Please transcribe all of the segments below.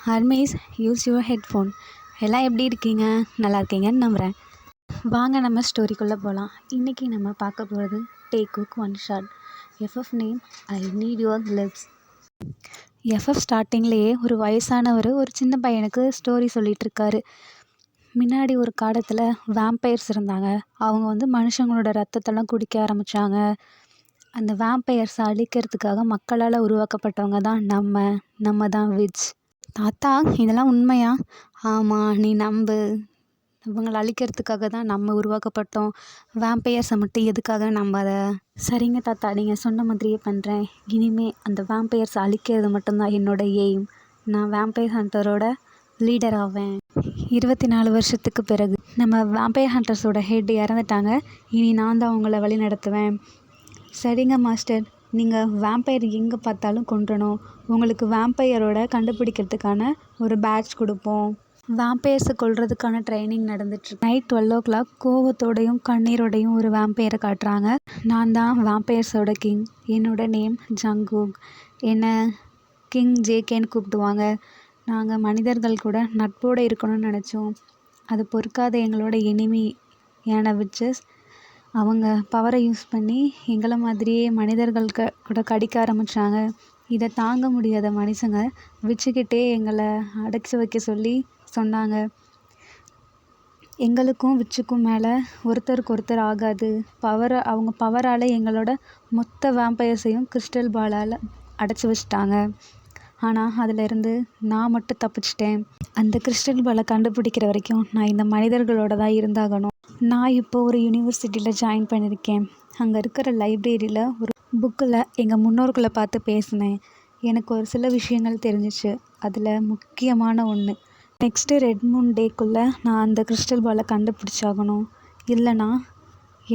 ஹர்மேஸ் use your headphone. எல்லாம் எப்படி இருக்கீங்க? நல்லா இருக்கீங்கன்னு நம்புகிறேன். வாங்க நம்ம ஸ்டோரிக்குள்ளே போகலாம். இன்றைக்கி நம்ம பார்க்க போகிறது take cook one shot. FF name I need your lips. FF ஸ்டார்டிங்லேயே ஒரு வயசானவர் ஒரு சின்ன பையனுக்கு ஸ்டோரி சொல்லிகிட்ருக்காரு. முன்னாடி ஒரு காலத்தில் வேம்பயர்ஸ் இருந்தாங்க. அவங்க மனுஷங்களோட ரத்தத்தெல்லாம் குடிக்க ஆரம்பித்தாங்க. அந்த வேம்பயர்ஸை அழிக்கிறதுக்காக மக்களால் உருவாக்கப்பட்டவங்க தான் நம்ம தான் விட்ச். தாத்தா, இதெல்லாம் உண்மையா? ஆமாம், நீ நம்பு. இவங்களை அழிக்கிறதுக்காக தான் நம்ம உருவாக்கப்பட்டோம். வேம்பயர்ஸை மட்டும் எதுக்காக நம்பாத. சரிங்க தாத்தா, நீங்கள் சொன்ன மாதிரியே பண்ணுறேன். இனிமேல் அந்த வேம்பயர்ஸை அழிக்கிறது மட்டும்தான் என்னோட எய்ம். நான் வேம்பயர் ஹண்டரோட லீடர் ஆவேன். 24 வருஷத்துக்கு பிறகு நம்ம வேம்பயர் ஹண்டர்ஸோட ஹெட் இறந்துட்டாங்க. இனி நான் தான் அவங்கள வழி நடத்துவேன். சரிங்க மாஸ்டர், நீங்கள் வேம்பயர் எங்கே பார்த்தாலும் கொன்றணும். உங்களுக்கு வேம்பயரோட கண்டுபிடிக்கிறதுக்கான ஒரு பேட்ச் கொடுப்போம். வேம்பயர்ஸை கொல்றதுக்கான ட்ரைனிங் நடந்துட்டுருக்கு. நைட் 12 o'clock கோவத்தோடையும் கண்ணீரோடையும் ஒரு வேம்பயரை காட்டுறாங்க. நான் தான் வேம்பயர்ஸோட கிங். என்னோட நேம் ஜங்குக். என்னை கிங் ஜேகேன்னு கூப்பிடுவாங்க. நாங்கள் மனிதர்கள் கூட நட்போடு இருக்கணும்னு நினச்சோம். அது பொறுக்காத எங்களோட எனிமியான விட்சஸ் அவங்க பவரை யூஸ் பண்ணி எங்களை மாதிரியே மனிதர்கள் கூட கடிக்க ஆரம்பித்தாங்க. இதை தாங்க முடியாத மனுஷங்க விச்சுக்கிட்டே எங்களை அடைச்சி வைக்க சொல்லி சொன்னாங்க. எங்களுக்கும் விச்சுக்கும் மேலே ஒருத்தருக்கு ஒருத்தர் ஆகாது. அவங்க பவரால் எங்களோட மொத்த வேம்பயர்ஸையும் கிறிஸ்டல் பாலால் அடைச்சி வச்சிட்டாங்க. ஆனால் அதிலிருந்து நான் மட்டும் தப்பிச்சிட்டேன். அந்த கிறிஸ்டல் பாலை கண்டுபிடிக்கிற வரைக்கும் நான் இந்த மனிதர்களோட தான் இருந்தாகணும். நான் இப்போ ஒரு யூனிவர்சிட்டியில் ஜாயின் பண்ணியிருக்கேன். அங்கே இருக்கிற லைப்ரரியில் ஒரு புக்கில் எங்கள் முன்னோர்களை பார்த்து பேசினேன். எனக்கு ஒரு சில விஷயங்கள் தெரிஞ்சிச்சு. அதில் முக்கியமான ஒன்று, நெக்ஸ்ட்டு ரெட் மூன் டேக்குள்ளே நான் அந்த கிறிஸ்டல் பாலை கண்டுபிடிச்சாகணும். இல்லைனா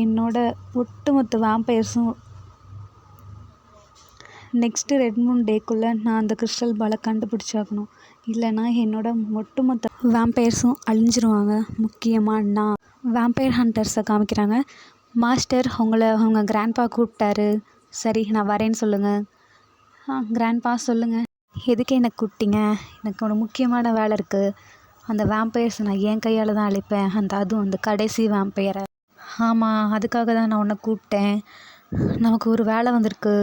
என்னோட ஒட்டுமொத்த வேம்பயர்ஸும் நெக்ஸ்ட்டு ரெட் மூன் டேக்குள்ளே நான் அந்த கிறிஸ்டல் பாலை கண்டுபிடிச்சாகணும். இல்லைனா என்னோட ஒட்டுமொத்த வேம்பயர்ஸும் அழிஞ்சிருவாங்க. முக்கியமாக நான். வேம்பயர் ஹண்டர்ஸை காமிக்கிறாங்க. மாஸ்டர், அவங்க கிராண்ட்பா கூப்பிட்டாரு. சரி, நான் வரேன்னு சொல்லுங்கள். கிராண்ட்பா சொல்லுங்கள். எதுக்கு என்னை கூப்பிட்டீங்க? எனக்கு ஒரு முக்கியமான வேலை இருக்குது. அந்த வேம்பயர்ஸை நான் என் கையால் தான் அழிப்பேன். அதுவும் அந்த கடைசி வேம்பயரை. ஆமாம், அதுக்காக தான் நான் உன்னை கூப்பிட்டேன். நமக்கு ஒரு வேலை வந்திருக்கு.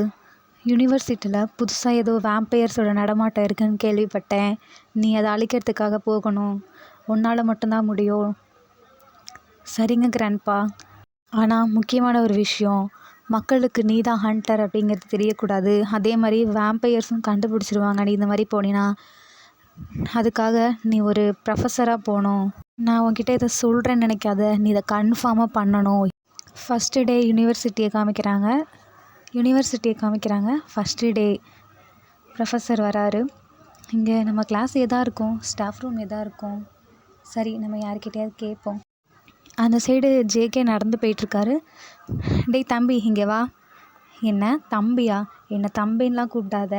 யூனிவர்சிட்டியில் புதுசாக ஏதோ வேம்பயர்ஸோட நடமாட்டம் இருக்குதுன்னு கேள்விப்பட்டேன். நீ அதை அழிக்கிறதுக்காக போகணும். உன்னால் மட்டும்தான் முடியும். சரிங்க கிராண்ட்பா. ஆனால் முக்கியமான ஒரு விஷயம், மக்களுக்கு நீ தான் ஹண்டர் அப்படிங்கிறது தெரியக்கூடாது. அதே மாதிரி வேம்பயர்ஸும் கண்டுபிடிச்சிருவாங்க நீ இந்த மாதிரி போனீன்னா. அதுக்காக நீ ஒரு ப்ரொஃபஸராக போகணும். நான் உன்கிட்ட இதை சொல்கிறேன்னு நினைக்காத, நீ இதை கன்ஃபார்மாக பண்ணணும். ஃபஸ்ட்டு டே யூனிவர்சிட்டியை காமிக்கிறாங்க. ஃபஸ்ட்டு டே ப்ரொஃபஸர் வராரு. இங்கே நம்ம கிளாஸ் எதாக இருக்கும்? ஸ்டாஃப் ரூம் எதாக இருக்கும்? சரி, நம்ம யார்கிட்டையாவது கேட்போம். அந்த சைடு ஜேகே நடந்து போயிட்டுருக்காரு. டேய் தம்பி, இங்கே வா. என்ன தம்பியா? என்னை தம்பின்லாம் கூப்பிடாத.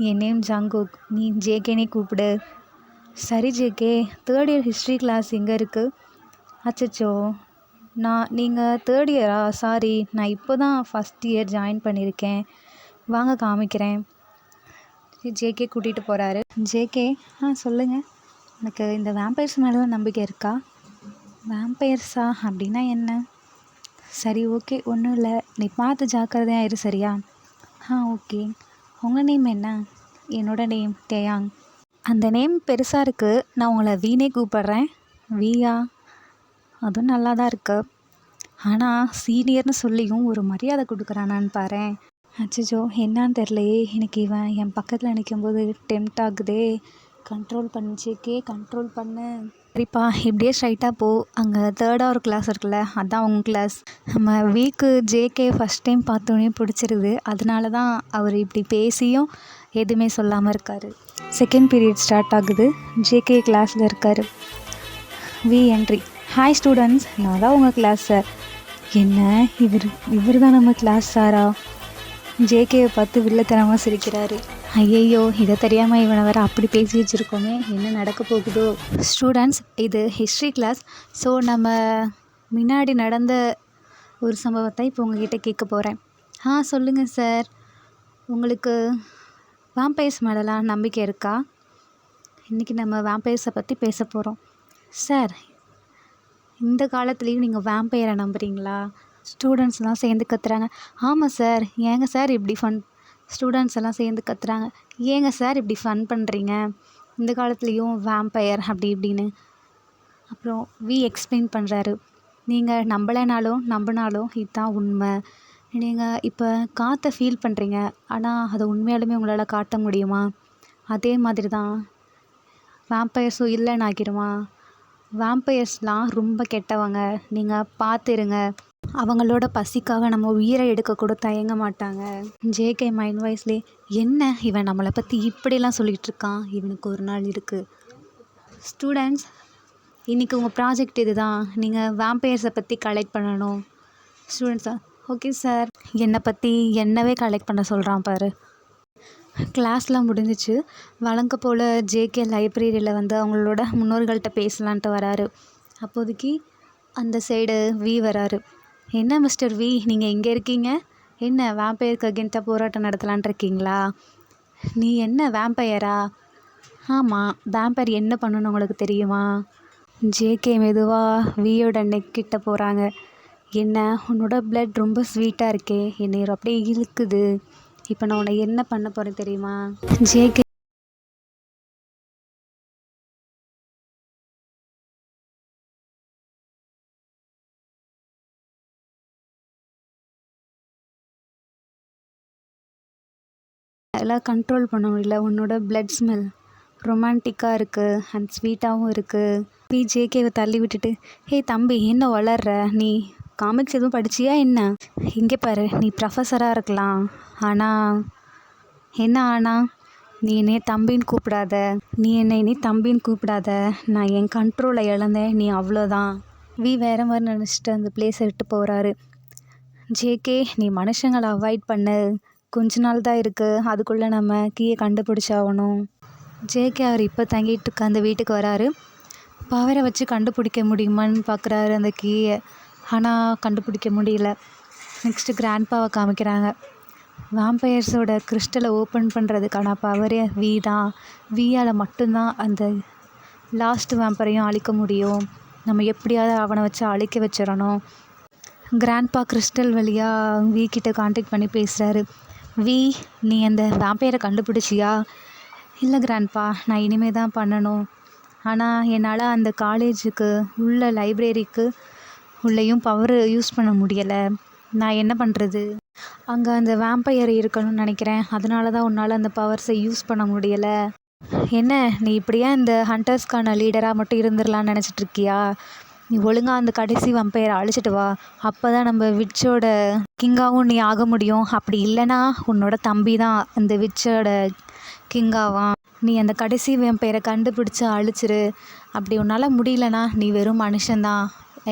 என் நேம் ஜங்குக். நீ ஜேகேனே கூப்பிடு. சரி JK, 3rd year history class எங்கே இருக்குது? அச்சச்சோ, நீங்கள் 3rd year-ஆ? சாரி, நான் இப்போ தான் 1st year ஜாயின் பண்ணியிருக்கேன். வாங்க காமிக்கிறேன். ஜேகே கூட்டிகிட்டு போகிறாரு. ஜேகே, சொல்லுங்கள். எனக்கு இந்த வேம்பயர்ஸ் மேலே தான் நம்பிக்கை இருக்கா? வேம்பயர்ஸா? அப்படின்னா என்ன? சரி, ஓகே, ஒன்றும் இல்லை. நீ பார்த்து ஜாக்கிரதையாக இரு, சரியா? ஓகே. உங்கள் நேம் என்ன? என்னோடய நேம் டேயாங். அந்த நேம் பெருசாக இருக்குது. நான் உங்களை வீணே கூப்பிட்றேன். வீயா? அதுவும் நல்லா தான் இருக்கு. ஆனால் சீனியர்னு சொல்லியும் ஒரு மரியாதை கொடுக்குறானான்னு பாரேன். அச்சச்சோ, என்னான்னு தெரிலையே. எனக்கு இவன் என் பக்கத்தில் நிற்கும்போது டெம்ட் ஆகுதே. கண்ட்ரோல் பண்ணு. சரிப்பா, இப்படியே ஸ்ட்ரைட்டாக போ. அங்கே 3rd hour கிளாஸ் இருக்குல்ல, அதுதான் உங்கள் கிளாஸ். நம்ம வீக்கு ஜேகே ஃபஸ்ட் டைம் பார்த்தோன்னே பிடிச்சிருது. அதனால தான் அவர் இப்படி பேசியும் எதுவுமே சொல்லாமல் இருக்கார். 2nd period ஸ்டார்ட் ஆகுது. ஜேகே கிளாஸில் இருக்கார். We entry. ஹாய் ஸ்டூடெண்ட்ஸ், நான் தான் உங்கள் கிளாஸ் சார். என்ன, இவர் தான் நம்ம கிளாஸ் சாரா? ஜேகேவை பார்த்து வில்லத்தனமாக சிரிக்கிறாரு. ஐயையோ, இதை தெரியாமல் இவனை வேறு அப்படி பேசி வச்சுருக்கோமே, என்ன நடக்க போகுதோ? ஸ்டூடெண்ட்ஸ், இது ஹிஸ்ட்ரி கிளாஸ். ஸோ நம்ம முன்னாடி நடந்த ஒரு சம்பவத்தை இப்போ உங்ககிட்ட கேட்க போகிறேன். சொல்லுங்கள் சார். உங்களுக்கு வேம்பயர்ஸ் மேலெலாம் நம்பிக்கை இருக்கா? இன்றைக்கி நம்ம வேம்பயர்ஸை பற்றி பேச போகிறோம். சார், இந்த காலத்துலேயும் நீங்கள் வேம்பயரை நம்புறீங்களா? ஸ்டூடெண்ட்ஸ்லாம் சேர்ந்து கத்துறாங்க. ஆமாம் சார். ஏங்க சார் இப்படி ஸ்டூடெண்ட்ஸ் எல்லாம் சேர்ந்து கத்துறாங்க. ஏங்க சார் இப்படி ஃபன் பண்ணுறீங்க? இந்த காலத்துலேயும் வேம்பயர் அப்படி இப்படின்னு. அப்புறம் எக்ஸ்பிளைன் பண்ணுறாரு. நீங்கள் நம்பினாலும் இதுதான் உண்மை. நீங்கள் இப்போ காற்றை ஃபீல் பண்ணுறீங்க, ஆனால் அதை உண்மையாலுமே உங்களால் காட்ட முடியுமா? அதே மாதிரி தான் வேம்பயர்ஸும் இல்லைன்னு ஆகிருமா? வேம்பயர்ஸ்லாம் ரொம்ப கெட்டவங்க. நீங்கள் பார்த்துருங்க. அவங்களோட பசிக்காக நம்ம உயிரை எடுக்கக்கூட தயங்க மாட்டாங்க. ஜேகே மைண்ட் வாய்ஸ்லே, என்ன இவன் நம்மளை பற்றி இப்படிலாம் சொல்லிகிட்டு இருக்கான், இவனுக்கு ஒரு நாள் இருக்குது. ஸ்டூடெண்ட்ஸ், இன்றைக்கி உங்கள் ப்ராஜெக்ட் இது தான். நீங்கள் வேம்பயர்ஸை பற்றி கலெக்ட் பண்ணணும். ஸ்டூடெண்ட்ஸா, ஓகே சார். என்னை பற்றி என்னவே கலெக்ட் பண்ண சொல்கிறான் பாரு. கிளாஸ்லாம் முடிஞ்சிச்சு. வழங்க போல் ஜேகே லைப்ரரியில் வந்து அவங்களோட முன்னோர்கள்ட்ட பேசலான்ட்டு வராரு. அப்போதைக்கு அந்த சைடு வராரு. என்ன மிஸ்டர் நீங்கள் இங்கே இருக்கீங்க? என்ன வேம்பயருக்கு அகென்ஸ்டாக போராட்டம் நடத்தலான் இருக்கீங்களா? நீ என்ன வேம்பயரா? ஆமாம். வேம்பயர் என்ன பண்ணணும்னு உங்களுக்கு தெரியுமா? ஜேகே மெதுவாக வியோட நெக் கிட்ட போகிறாங்க. என்ன, உன்னோட பிளட் ரொம்ப ஸ்வீட்டாக இருக்கே, என்னை அப்படியே இழுக்குது. இப்போ நான் உன்னை என்ன பண்ண போகிறேன் தெரியுமா? ஜேகே அதெல்லாம் கண்ட்ரோல் பண்ண முடியல. உன்னோட பிளட் ஸ்மெல் ரொமான்டிக்காக இருக்குது அண்ட் ஸ்வீட்டாகவும் இருக்குது. ஜேகேவை தள்ளி விட்டுட்டு, ஹே தம்பி, என்ன வளர்ற? நீ காமிக்ஸ் எதுவும் படிச்சியா என்ன? இங்கே பாரு, நீ ப்ரொஃபஸராக இருக்கலாம், ஆனால் என்ன ஆனால் நீ என்னை தம்பின்னு கூப்பிடாத. நான் என் கண்ட்ரோலை இழந்தேன், நீ அவ்வளோதான். வேறு மாதிரி நினச்சிட்டு அந்த பிளேஸை விட்டு போகிறாரு. ஜேகே, நீ மனுஷங்களை அவாய்ட் பண்ணு, கொஞ்ச நாள் தான் இருக்குது, அதுக்குள்ளே நம்ம கீயை கண்டுபிடிச்சாகணும். ஜேகே அவர் இப்போ தங்கிட்டு இருக்க அந்த வீட்டுக்கு வராரு. பவரை வச்சு கண்டுபிடிக்க முடியுமான்னு பார்க்குறாரு அந்த கீயை, ஆனால் கண்டுபிடிக்க முடியல. நெக்ஸ்ட்டு கிராண்ட்பாவை காமிக்கிறாங்க. வேம்பயர்ஸோட கிறிஸ்டலை ஓப்பன் பண்ணுறதுக்கான பவரே தான். வியால் மட்டும்தான் அந்த லாஸ்ட் வேம்பரையும் அழிக்க முடியும். நம்ம எப்படியாவது அவனை வச்சு அழிக்க வச்சிடணும். கிராண்ட்பா கிறிஸ்டல் வழியாக கிட்ட கான்டாக்ட் பண்ணி பேசுகிறாரு. நீ அந்த வேம்பயரை கண்டுபிடிச்சியா? இல்லை கிராண்ட்பா, நான் இனிமேல் தான் பண்ணணும். ஆனால் என்னால் அந்த காலேஜுக்கு உள்ள லைப்ரரிக்கு உள்ளேயும் பவர் யூஸ் பண்ண முடியலை. நான் என்ன பண்ணுறது? அங்கே அந்த வேம்பயர் இருக்கணும்னு நினைக்கிறேன், அதனால தான் உன்னால் அந்த பவர்ஸை யூஸ் பண்ண முடியலை. என்ன, நீ இப்படியா இந்த ஹண்டர்ஸ்க்கான லீடராக மட்டும் இருந்துடலான்னு நினச்சிட்ருக்கியா? நீ ஒழுங்காக அந்த கடைசி வேம்பயரை அழிச்சிட்டு வா, அப்போ தான் நம்ம விட்சோட கிங்காகவும் நீ ஆக முடியும். அப்படி இல்லைனா உன்னோட தம்பி தான் அந்த விட்சோட கிங்காவான். நீ அந்த கடைசி வேம்பயரை கண்டுபிடிச்சி அழிச்சிரு. அப்படி உன்னால் முடியலனா நீ வெறும் மனுஷன்தான்.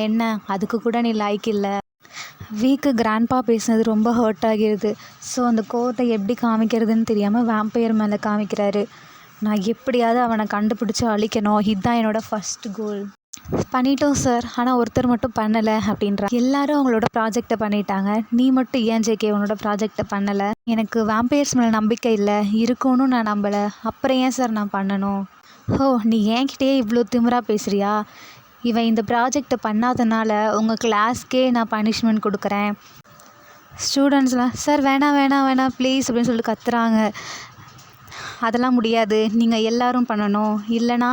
என்ன, அதுக்கு கூட நீ லாய்க்கு இல்லை. கிராண்ட்பா பேசுனது ரொம்ப ஹர்ட் ஆகிடுது. ஸோ அந்த கோவத்தை எப்படி காமிக்கிறதுன்னு தெரியாமல் வேம்பயர் மேலே காமிக்கிறாரு. நான் எப்படியாவது அவனை கண்டுபிடிச்சி அழிக்கணும், இதுதான் என்னோடய ஃபஸ்ட் கோல். பண்ணிட்டோம் சார், ஆனால் ஒருத்தர் மட்டும் பண்ணலை அப்படின்றா. எல்லாரும் அவங்களோட ப்ராஜெக்டை பண்ணிட்டாங்க, நீ மட்டும் ஏன் ஜேகே உன்னோட ப்ராஜெக்டை பண்ணலை? எனக்கு வேம்பயர்ஸ் மேலே நம்பிக்கை இல்லை, இருக்கும்னு நான் நம்பலை, அப்புறம் ஏன் சார் நான் பண்ணணும்? ஓ, நீ என்கிட்டயே இவ்வளோ திமிராக பேசுகிறியா? இவன் இந்த ப்ராஜெக்டை பண்ணாதனால உங்கள் கிளாஸ்க்கே நான் பனிஷ்மெண்ட் கொடுக்குறேன். ஸ்டூடெண்ட்ஸ்லாம், சார் வேணாம் ப்ளீஸ் அப்படின்னு சொல்லிட்டு கத்துறாங்க. அதெல்லாம் முடியாது, நீங்கள் எல்லோரும் பண்ணணும், இல்லைனா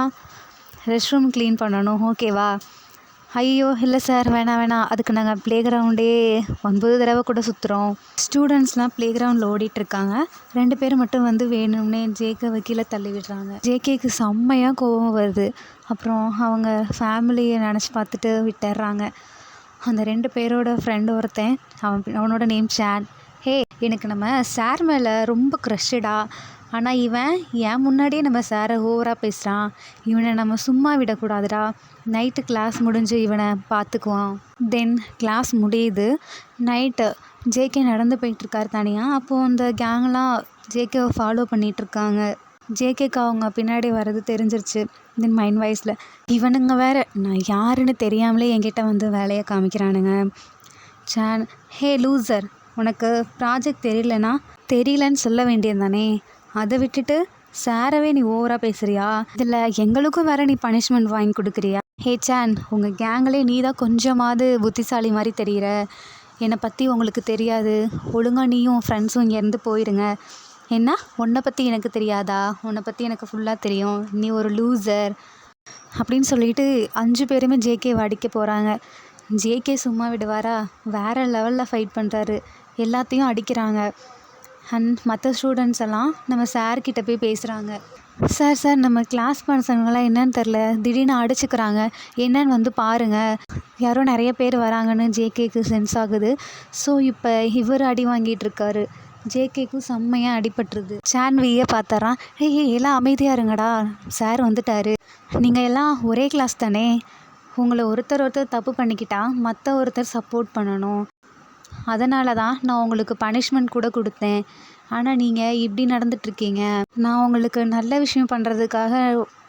ரெஸ்ட் ரூம் க்ளீன் பண்ணணும், ஓகேவா? ஐயோ இல்லை சார், வேணாம், அதுக்கு நாங்கள் ப்ளே கிரவுண்டே 9 தடவை கூட சுற்றுறோம். ஸ்டூடெண்ட்ஸ்லாம் ப்ளே கிரவுண்டில் ஓடிட்டுருக்காங்க. 2 பேர் மட்டும் வந்து வேணும்னே ஜேகேவை கீழே தள்ளி விடுறாங்க. ஜேகேக்கு செம்மையாக கோபம் வருது. அப்புறம் அவங்க ஃபேமிலியை நினச்சி பார்த்துட்டு விட்டுடுறாங்க. அந்த 2 பேரோட ஃப்ரெண்டு ஒருத்தன், அவனோட நேம் சான். ஹே, எனக்கு நம்ம சார் மேலே ரொம்ப க்ரஷ்டா, ஆனால் இவன் ஏன் முன்னாடியே நம்ம சாரை ஓவராக பேசுகிறான். இவனை நம்ம சும்மா விடக்கூடாதுடா. நைட்டு கிளாஸ் முடிஞ்சு இவனை பார்த்துக்குவான். தென் கிளாஸ் முடியுது. நைட்டு ஜேகே நடந்து போயிட்டுருக்காரு தனியாக. அப்போது அந்த கேங்லாம் ஜேகேவை ஃபாலோ பண்ணிகிட்ருக்காங்க. ஜேகேக்கு அவங்க பின்னாடி வர்றது தெரிஞ்சிருச்சு. தென் மைண்ட் வாய்ஸில், இவனுங்க வேறு நான் யாருன்னு தெரியாமலே என்கிட்ட வந்து வேலையை காமிக்கிறானுங்க. சான், ஹே லூசர், உனக்கு ப்ராஜெக்ட் தெரியலன்னு சொல்ல வேண்டியது தானே? அதை விட்டுட்டு சாரவே நீ ஓவராக பேசுகிறியா? இதில் எங்களுக்கும் வேறு நீ பனிஷ்மெண்ட் வாங்கி கொடுக்குறியா? ஹே சான், உங்கள் கேங்கிலே நீ தான் கொஞ்சமாவது புத்திசாலி மாதிரி தெரிகிற. என்னை பற்றி உங்களுக்கு தெரியாது, ஒழுங்காக நீயும் ஃப்ரெண்ட்ஸும் இங்கேருந்து போயிடுங்க. என்ன, உன்னை பற்றி எனக்கு தெரியாதா? உன்னை பற்றி எனக்கு ஃபுல்லாக தெரியும், நீ ஒரு லூசர் அப்படின்னு சொல்லிட்டு 5 பேருமே ஜேகேவை அடிக்க போகிறாங்க. ஜேகே சும்மா விடுவாரா? வேறு லெவலில் ஃபைட் பண்ணுறாரு, எல்லாத்தையும் அடிக்கிறாங்க. அண்ட் மற்ற ஸ்டூடெண்ட்ஸ் எல்லாம் நம்ம சார்கிட்ட போய் பேசுகிறாங்க. சார் நம்ம கிளாஸ் பர்சன்களாம் என்னன்னு தெரில, திடீர்னு அடிச்சுக்கிறாங்க, என்னன்னு வந்து பாருங்கள், யாரோ நிறைய பேர் வராங்கன்னு ஜேகேக்கு சென்ஸ் ஆகுது. ஸோ இப்போ இவர் அடி வாங்கிட்டுருக்காரு, ஜேகேக்கும் செம்மையாக அடிபட்டுருது. சான்வியை பார்த்துறான். எல்லாம் அமைதியாக இருங்கடா, சார் வந்துட்டார். நீங்கள் எல்லாம் ஒரே கிளாஸ் தானே, உங்களை ஒருத்தர் தப்பு பண்ணிக்கிட்டா மற்ற ஒருத்தர் சப்போர்ட் பண்ணணும், அதனால தான் நான் உங்களுக்கு பனிஷ்மெண்ட் கூட கொடுத்தேன். ஆனால் நீங்கள் இப்படி நடந்துகிட்ருக்கீங்க. நான் உங்களுக்கு நல்ல விஷயம் பண்ணுறதுக்காக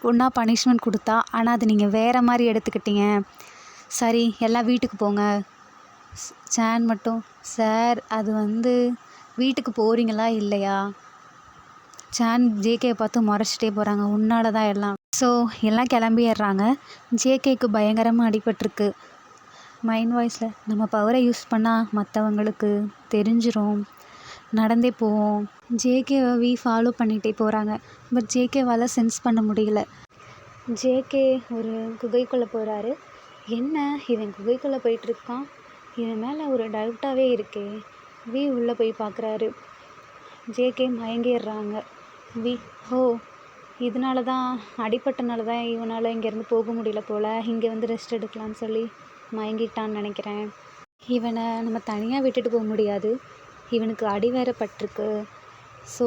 ஒன்றா பனிஷ்மெண்ட் கொடுத்தா, ஆனால் அது நீங்கள் வேறு மாதிரி எடுத்துக்கிட்டீங்க. சரி, எல்லாம் வீட்டுக்கு போங்க. சான் மட்டும், சார் அது வந்து வீட்டுக்கு போகிறீங்களா இல்லையா? சான் ஜேகேயை பார்த்து முறைச்சிட்டே போகிறாங்க, உன்னால தான் எல்லாம். ஸோ எல்லாம் கிளம்பிடுறாங்க. ஜேகேக்கு பயங்கரமாக அடிபட்டிருக்கு. மைண்ட் வாய்ஸில், நம்ம பவரை யூஸ் பண்ணால் மற்றவங்களுக்கு தெரிஞ்சிரும், நடந்தே போவோம். ஜேகேவை ஃபாலோ பண்ணிகிட்டே போகிறாங்க. பட் ஜேகேவால் சென்ஸ் பண்ண முடியல. ஜேகே ஒரு குகைக்குள்ளே போகிறாரு. என்ன இவன் குகைக்குள்ளே போயிட்டுருக்கான், இவன் மேலே ஒரு டவுட்டாகவே இருக்கே. வி உள்ளே போய் பார்க்குறாரு. ஜேகே மயங்கிடுறாங்க. வி, இதனால தான், அடிப்பட்டனால தான் இவனால் இங்கேருந்து போக முடியல போல், இங்கே வந்து ரெஸ்ட் எடுக்கலான்னு சொல்லி மயங்கிட்டான்னு நினைக்கிறேன். இவனை நம்ம தனியாக விட்டுட்டு போக முடியாது, இவனுக்கு அடி வேற பட்டிருக்கு. ஸோ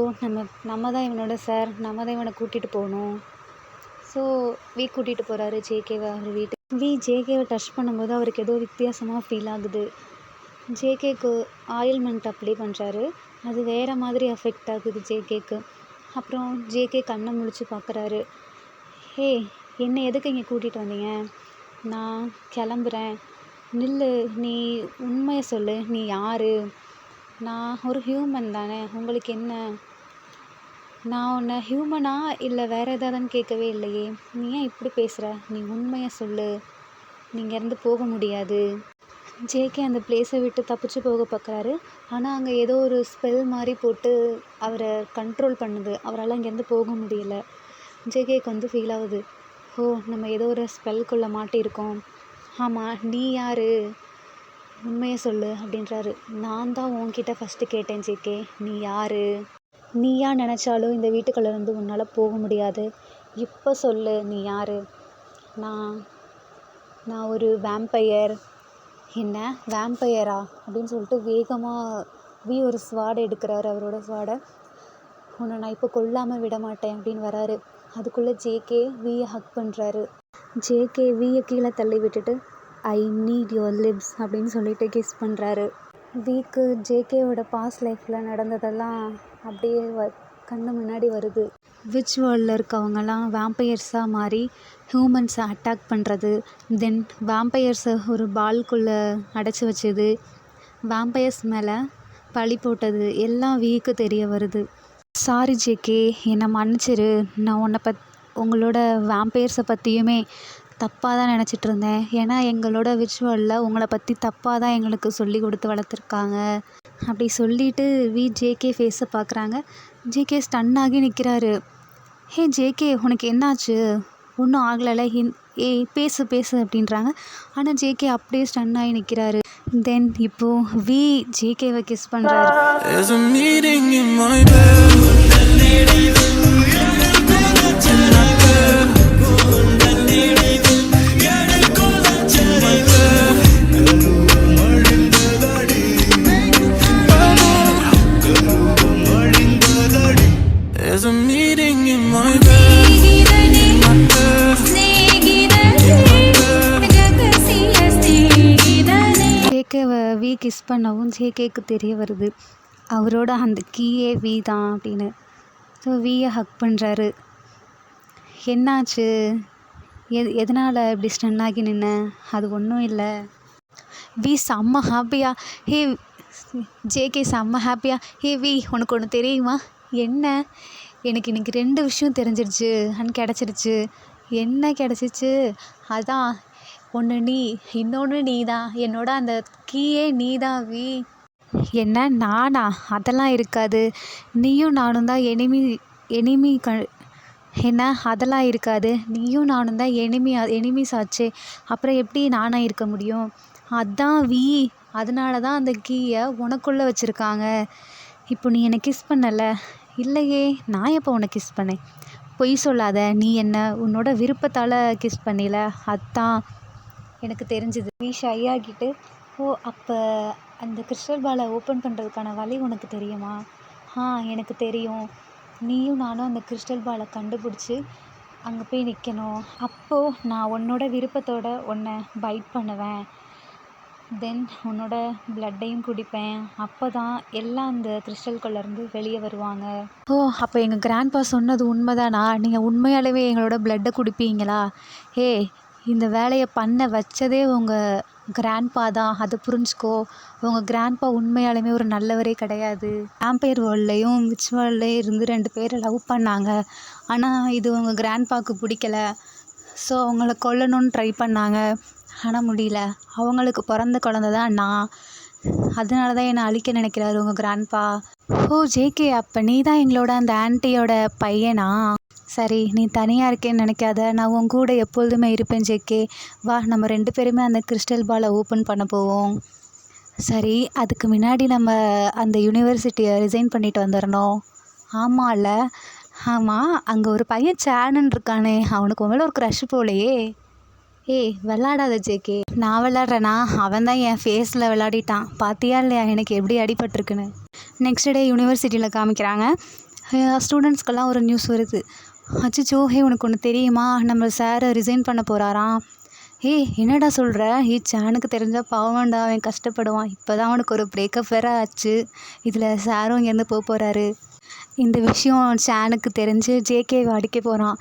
நம்ம தான் இவனோட சார், நம்ம தான் இவனை கூட்டிகிட்டு போகணும். ஸோ வி கூட்டிகிட்டு போகிறாரு ஜேகேவை அவர் வீட்டுக்கு. வி ஜேகேவை டச் பண்ணும்போது அவருக்கு ஏதோ வித்தியாசமாக ஃபீல் ஆகுது. ஜேகேக்கு ஆயில்மெண்ட் அப்ளை பண்ணுறாரு, அது வேறு மாதிரி அஃபெக்ட் ஆகுது ஜேகேக்கு. அப்புறம் ஜேகே கண்ணை முழிச்சு பார்க்குறாரு. என்னை எதுக்கு இங்கே கூட்டிகிட்டு வந்தீங்க? நான் கிளம்புறேன். நில்லு, நீ உண்மையை சொல்லு, நீ யார்? நான் ஒரு ஹியூமன் தானே, உங்களுக்கு என்ன? நான் உன்னை ஹியூமனா இல்லை வேறு ஏதாவதுன்னு கேட்கவே இல்லையே, நீ ஏன் இப்படி பேசுகிற? நீ உண்மையை சொல்லு, நீ இங்கேருந்து போக முடியாது. ஜேகே அந்த பிளேஸை விட்டு தப்பிச்சு போக பார்க்குறாரு. ஆனால் அங்கே ஏதோ ஒரு ஸ்பெல் மாதிரி போட்டு அவரை கண்ட்ரோல் பண்ணுது, அவரால் இங்கேருந்து போக முடியல. ஜேகேக்கு வந்து ஃபீல் ஆகுது, நம்ம ஏதோ ஒரு ஸ்பெல்குள்ளே மாட்டியிருக்கோம். ஆமாம், நீ யார்? உண்மையை சொல்லு அப்படின்றாரு. நான் தான் உன்கிட்ட ஃபஸ்ட்டு கேட்டேன் ஜேகே, நீ யார்? நீயா நினச்சாலும் இந்த வீட்டுக்குள்ளே வந்து உன்னால் போக முடியாது. இப்போ சொல்லு, நீ யார்? நான் ஒரு வேம்பயர். என்ன வேம்பயரா அப்படின்னு சொல்லிட்டு வேகமாக வி ஒரு ஸ்வாடை எடுக்கிறாரு, அவரோட ஸ்வாடை. உன்னை நான் இப்போ கொல்லாமல் விட மாட்டேன் அப்படின்னு வராரு. அதுக்குள்ளே ஜேகே வியை ஹக் பண்ணுறாரு. ஜேகே வியை கீழே தள்ளி விட்டுட்டு ஐ நீட் யுவர் லிப்ஸ் அப்படின்னு சொல்லிட்டு கிஸ் பண்ணுறாரு. வீக்கு ஜேகேவோட பாஸ்ட் லைஃப்பில் நடந்ததெல்லாம் அப்படியே கண்ணு முன்னாடி வருது. விச் வேர்ல்டில் இருக்கவங்கலாம் வேம்பயர்ஸாக மாறி ஹியூமன்ஸை அட்டாக் பண்ணுறது, தென் வேம்பயர்ஸை ஒரு பால்குள்ளே அடைச்சி வச்சது, வேம்பயர்ஸ் மேலே பழி போட்டது எல்லாம் வீக்கு தெரிய வருது. சாரி ஜேகே, என்னை மன்னிச்சிரு, நான் உங்களோட வேம்பயர்ஸை பற்றியுமே தப்பாக தான் நினச்சிட்டு இருந்தேன். ஏன்னா எங்களோட விச்சுவலில் உங்களை பற்றி தப்பாக தான் எங்களுக்கு சொல்லி கொடுத்து வளர்த்துருக்காங்க அப்படி சொல்லிட்டு ஜேகே ஃபேஸை பார்க்குறாங்க. ஜேகே ஸ்டன் ஆகி நிற்கிறாரு. ஜேகே உனக்கு என்னாச்சு? ஒன்றும் ஆகலை, பேசு அப்படின்றாங்க. ஆனால் ஜேகே அப்படியே ஸ்டன் ஆகி நிற்கிறாரு. தென் இப்போது ஜேகேவை கிஸ் பண்ணுறாரு. ஜேகேவை கிஸ் பண்ணவும் ஜேகேக்கு தெரிய வருது அவரோட அந்த கீயே தான் அப்படின்னு. ஸோ வியை ஹக் பண்ணுறாரு. என்னாச்சு? எதனால் இப்படி ஸ்டன் ஆகி நின்ன? அது ஒன்றும் இல்லை. செம்ம ஹாப்பியா? ஜேகே செம்ம ஹாப்பியா? வி உனக்கு ஒன்று தெரியுமா? என்ன? எனக்கு இன்றைக்கி 2 விஷயம் தெரிஞ்சிருச்சு அண்ட் கிடச்சிருச்சு. என்ன கிடச்சிச்சு? அதான் ஒன்று நீ, இன்னொன்று நீ தான். என்னோட அந்த கீயே நீ தான் வி. என்ன நானா? அதெல்லாம் இருக்காது. நீயும் நானும் தான் எனிமி என்ன அதெல்லாம் இருக்காது. நீயும் நானும் தான் எனிமீஸ் ஆச்சே. அப்புறம் எப்படி நானா இருக்க முடியும்? அதான் வி. அதனால தான் அந்த கீயை உனக்குள்ளே வச்சுருக்காங்க. இப்போ நீ என்னை கிஸ் பண்ணலை? இல்லையே, நான் எப்போ உன்னை கிஸ் பண்ணேன்? பொய் சொல்லாத. நீ என்ன உன்னோட விருப்பத்தால் கிஸ் பண்ணில. அதான் எனக்கு தெரிஞ்சுது. வி ஷை ஆகிட்டு, ஓ அப்போ அந்த கிறிஸ்டல் பாலை ஓப்பன் பண்ணுறதுக்கான வழி உனக்கு தெரியுமா? எனக்கு தெரியும். நீயும் நானும் அந்த கிறிஸ்டல் பாலை கண்டுபிடிச்சி அங்கே போய் நிற்கணும். அப்போது நான் உன்னோட விருப்பத்தோட உன்னை பைட் பண்ணுவேன். தென் உன்னோட ப்ளட்டையும் குடிப்பேன். அப்போ தான் எல்லாம் அந்த கிறிஸ்டல்குள்ளேருந்து வெளியே வருவாங்க. ஓ அப்போ எங்கள் கிராண்ட்பா சொன்னது உண்மைதானா? நீங்கள் உண்மையாலவே எங்களோட ப்ளட்டை குடிப்பீங்களா? இந்த வேலையை பண்ண வச்சதே உங்கள் கிராண்ட்பா தான், அதை புரிஞ்சுக்கோ. உங்கள் கிராண்ட்பா உண்மையாலுமே ஒரு நல்லவரே கிடையாது. வேம்பயர் வேர்ல்ட்லேயும் விச் வேர்ல்ட்லேயும் இருந்து 2 பேரை லவ் பண்ணாங்க. ஆனால் இது உங்கள் கிராண்ட்பாவுக்கு பிடிக்கல. ஸோ அவங்கள கொல்லணும்னு ட்ரை பண்ணாங்க. ஆனால் முடியல. அவங்களுக்கு பிறந்த குழந்த தான் நான். அதனால தான் என்னை அழிக்க நினைக்கிறாரு உங்கள் கிராண்ட்பா. ஓ ஜேகே, அப்போ நீ தான் எங்களோட அந்த ஆன்ட்டியோட பையனா? சரி, நீ தனியாக இருக்கேன்னு நினைக்காத. நான் உன் கூட எப்பொழுதுமே இருப்பேன் ஜேகே. வா, நம்ம 2 பேருமே அந்த கிறிஸ்டல் பாலை ஓப்பன் பண்ண போவோம். சரி, அதுக்கு முன்னாடி நம்ம அந்த யூனிவர்சிட்டியை ரிசைன் பண்ணிட்டு வந்துடணும். ஆமாம்ல? ஆமாம், அங்கே ஒரு பையன் சேனன் இருக்கானே, அவனுக்கு உன் மேலே ஒரு க்ரஷ் போலையே. விளாடாத ஜேகே. நான் விளாட்றேனா? அவன் தான் என் ஃபேஸில் விளையாடிட்டான். பார்த்தியா இல்லையா எனக்கு எப்படி அடிபட்டிருக்குன்னு? நெக்ஸ்ட் டே யூனிவர்சிட்டியில் காமிக்கிறாங்க. ஸ்டூடெண்ட்ஸ்க்கெல்லாம் ஒரு நியூஸ் வருது. அச்சோ, உனக்கு ஒன்று தெரியுமா? நம்ம சாரை ரிசைன் பண்ண போகிறாராம். என்னடா சொல்கிற? சேனுக்கு தெரிஞ்சால் பாவம்டா, அவன் கஷ்டப்படுவான். இப்போ தான் அவனுக்கு ஒரு பிரேக்கப் வேறு ஆச்சு. இதில் சாரும் இங்கேருந்து போகிறாரு. இந்த விஷயம் சேனுக்கு தெரிஞ்சு ஜேகேவை அடிக்க போகிறான்.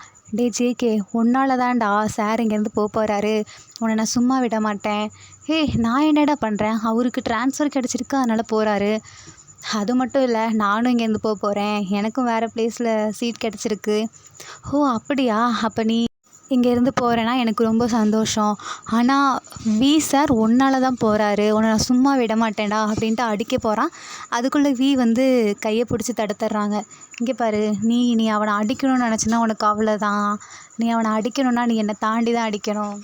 ஜேகே, உன்னால தான்டா சார் இங்கேருந்து போகிறாரு. உன்னை நான் சும்மா விட மாட்டேன். நான் என்னடா பண்ணுறேன்? அவருக்கு ட்ரான்ஸ்ஃபர் கிடச்சிருக்கு, அதனால் போகிறாரு. அது மட்டும் இல்லை, நானும் இங்கேருந்து போகிறேன். எனக்கும் வேறு ப்ளேஸில் சீட் கிடச்சிருக்கு. ஓ அப்படியா? அப்போ நீ இங்கேருந்து போகிறேன்னா எனக்கு ரொம்ப சந்தோஷம். ஆனால் வி சார் உன்னால தான் போகிறாரு, உன்னை நான் சும்மா விட மாட்டேன்டா அப்படின்ட்டு அடிக்க போகிறான். அதுக்குள்ளே வி கையை பிடிச்சி தடுத்துட்றாங்க. இங்கே பாரு, நீ அவனை அடிக்கணும்னு நினச்சின்னா உனக்கு அவ்வளோதான். நீ அவனை அடிக்கணும்னா நீ என்னை தாண்டி தான் அடிக்கணும்.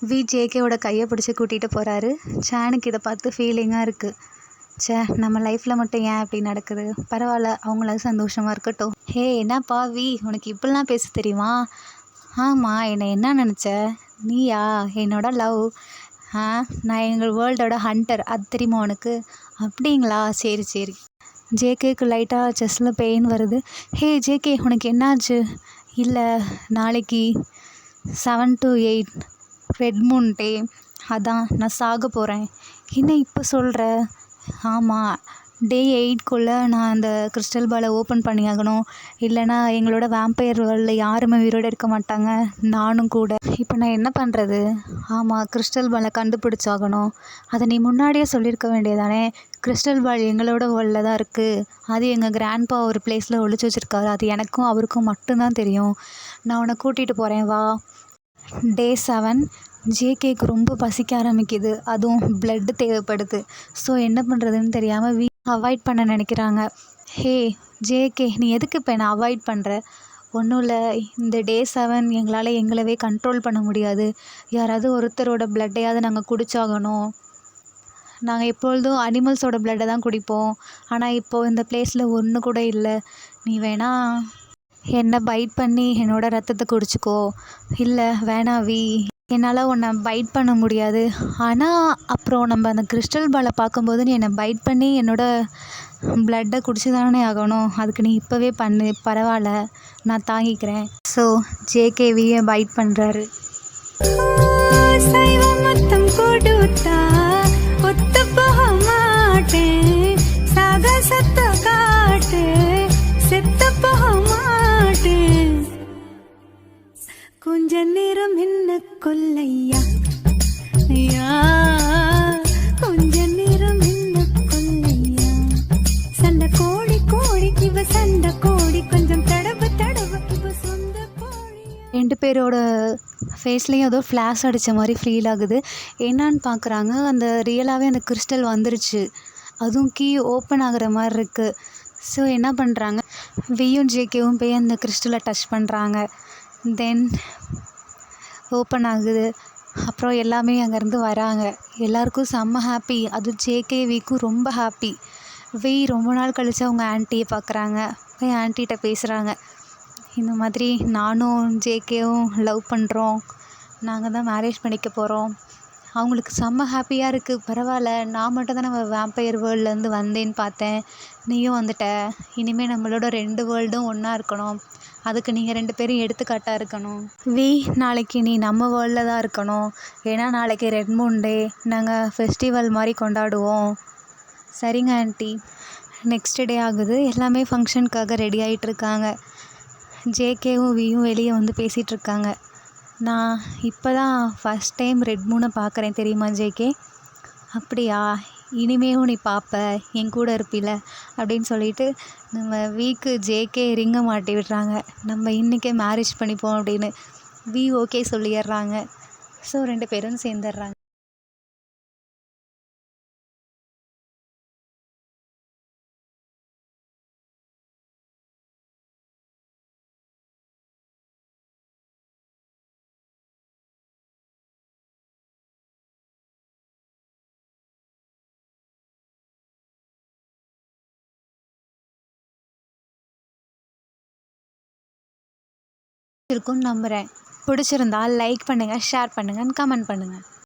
வி ஜேகேவோட கையை பிடிச்சி கூட்டிகிட்டு போகிறாரு. சேனுக்கு இதை பார்த்து ஃபீலிங்காக இருக்குது. நம்ம லைஃப்பில் மட்டும் ஏன் அப்படி நடக்குது? பரவாயில்ல, அவங்களாவது சந்தோஷமாக இருக்கட்டும். என்னப்பா வி, உனக்கு இப்படிலாம் பேச தெரியுமா? ஆமாம், என்னை என்ன நினச்ச? நீயா என்னோட லவ்? நான் எங்கள் வேர்ல்டோட ஹண்டர், அது தெரியுமா உனக்கு? அப்படிங்களா? சரி. ஜேகேக்கு லைட்டாக செஸ்டில் பெயின் வருது. ஜேகே, உனக்கு என்னாச்சு? இல்லை, நாளைக்கு 7 to 8 ரெட் மூன் டே. அதான் நான் சாக போகிறேன். என்ன இப்போ சொல்கிற? ஆமாம், டே 8க்குள்ளே நான் அந்த கிறிஸ்டல் பாலை ஓப்பன் பண்ணியாகணும். இல்லைனா எங்களோட வேம்பயர் வேர்ல்டில் யாருமே உயிரோடு இருக்க மாட்டாங்க, நானும் கூட. இப்போ நான் என்ன பண்ணுறது? ஆமாம், கிறிஸ்டல் பாலை கண்டுபிடிச்சாகணும். அதை நீ முன்னாடியே சொல்லியிருக்க வேண்டியதானே? கிறிஸ்டல் பால் எங்களோட வேர்ல்டில் தான் இருக்குது. அது எங்கள் கிராண்ட்பா ஒரு பிளேஸில் ஒளிச்சு வச்சுருக்காரு. அது எனக்கும் அவருக்கும் மட்டும்தான் தெரியும். நான் உன்னை கூட்டிகிட்டு போகிறேன், வா. டே 7 ஜேகேக்கு ரொம்ப பசிக்க ஆரம்பிக்குது. அதுவும் ப்ளட்டு தேவைப்படுது. ஸோ என்ன பண்ணுறதுன்னு தெரியாமல் அவாய்ட் பண்ண நினைக்கிறாங்க. ஜேகே, நீ எதுக்கு இப்போ என்னை அவாய்ட் பண்ணுற? ஒன்றும் இல்லை, இந்த டே 7 எங்களால் எங்களவே கண்ட்ரோல் பண்ண முடியாது. யாராவது ஒருத்தரோட ப்ளட்டையாவது நாங்கள் குடிச்சாகணும். நாங்கள் எப்பொழுதும் அனிமல்ஸோட ப்ளட்டை தான் குடிப்போம். ஆனால் இப்போது இந்த பிளேஸில் ஒன்று கூட இல்லை. நீ வேணா என்னை பைட் பண்ணி என்னோட ரத்தத்தை குடிச்சிக்கோ. இல்லை வேணாம் வி, என்னால் உன்னை பைட் பண்ண முடியாது. ஆனால் அப்புறம் நம்ம அந்த கிறிஸ்டல் பாலை பார்க்கும்போது நீ என்னை பைட் பண்ணி என்னோட ப்ளட்டை குடிச்சு தானே ஆகணும். அதுக்கு நீ இப்போவே பண்ணு, பரவாயில்ல, நான் தாங்கிக்கிறேன். ஸோ ஜேகேவியை பைட் பண்ணுறாரு. கொஞ்ச நேரம் என்ன கொல்லையா, கொஞ்ச நேரம் என்ன கொல்லையா. சண்டை கோழி இவ சண்டை கோழி கொஞ்சம் தடவை 2 பேரோட ஃபேஸ்லேயும் ஏதோ ஃப்ளாஷ் அடித்த மாதிரி ஃபீல் ஆகுது. என்னான்னு பார்க்குறாங்க, அந்த ரியலாகவே அந்த கிறிஸ்டல் வந்துருச்சு. அதுவும் கீ ஓப்பன் ஆகுற மாதிரி இருக்குது. ஸோ என்ன பண்ணுறாங்க, வியும் ஜேகேவும் போய் அந்த கிறிஸ்டலை டச் பண்ணுறாங்க. தென் ஓப்பன் ஆகுது. அப்புறம் எல்லாமே அங்கேருந்து வராங்க. எல்லாருக்கும் செம்ம ஹாப்பி. அதுவும் ஜேகே விக்கும் ரொம்ப ஹாப்பி. வி ரொம்ப நாள் கழித்து அவங்க ஆன்ட்டியை பார்க்குறாங்க. போய் ஆன்ட்டிகிட்ட பேசுகிறாங்க. இந்த மாதிரி நானும் ஜேகேவும் லவ் பண்ணுறோம், நாங்கள் தான் மேரேஜ் பண்ணிக்க போகிறோம். அவங்களுக்கு செம்ம ஹாப்பியாக இருக்குது. பரவாயில்ல, நான் மட்டும் தான் நம்ம வேம்பயர் வேர்ல்ட்லேருந்து வந்தேன்னு பார்த்தேன், நீயும் வந்துட்ட. இனிமேல் நம்மளோட 2 வேர்ல்டும் ஒன்றா இருக்கணும். அதுக்கு நீங்கள் 2 பேரும் எடுத்துக்காட்டாக இருக்கணும். வி, நாளைக்கு நீ நம்ம வேர்ல்டில் தான் இருக்கணும். ஏன்னா நாளைக்கு ரெட் மூன் டே, நாங்கள் ஃபெஸ்டிவல் மாதிரி கொண்டாடுவோம். சரிங்க ஆன்ட்டி. நெக்ஸ்ட் டே ஆகுது. எல்லாமே ஃபங்க்ஷனுக்காக ரெடி ஆகிட்டுருக்காங்க. ஜேகேவும் வியும் வெளியே வந்து பேசிகிட்ருக்காங்க. நான் இப்போ தான் ஃபஸ்ட் டைம் ரெட் மூனை பார்க்குறேன் தெரியுமா ஜேகே? அப்படியா, இனிமேவும் நீ பார்ப்ப, என் கூட இருப்பில அப்படின்னு சொல்லிட்டு நம்ம வீக்கு ஜேகே ரிங்கை மாட்டி விடுறாங்க. நம்ம இன்றைக்கே மேரேஜ் பண்ணிப்போம் அப்படின்னு வி ஓகே சொல்லிடுறாங்க. ஸோ 2 பேரும் சேர்ந்துடுறாங்க. இருக்கும்னு நம்புகிறேன். பிடிச்சிருந்தா லைக் பண்ணுங்கள், ஷேர் பண்ணுங்கள், கமெண்ட் பண்ணுங்கள்.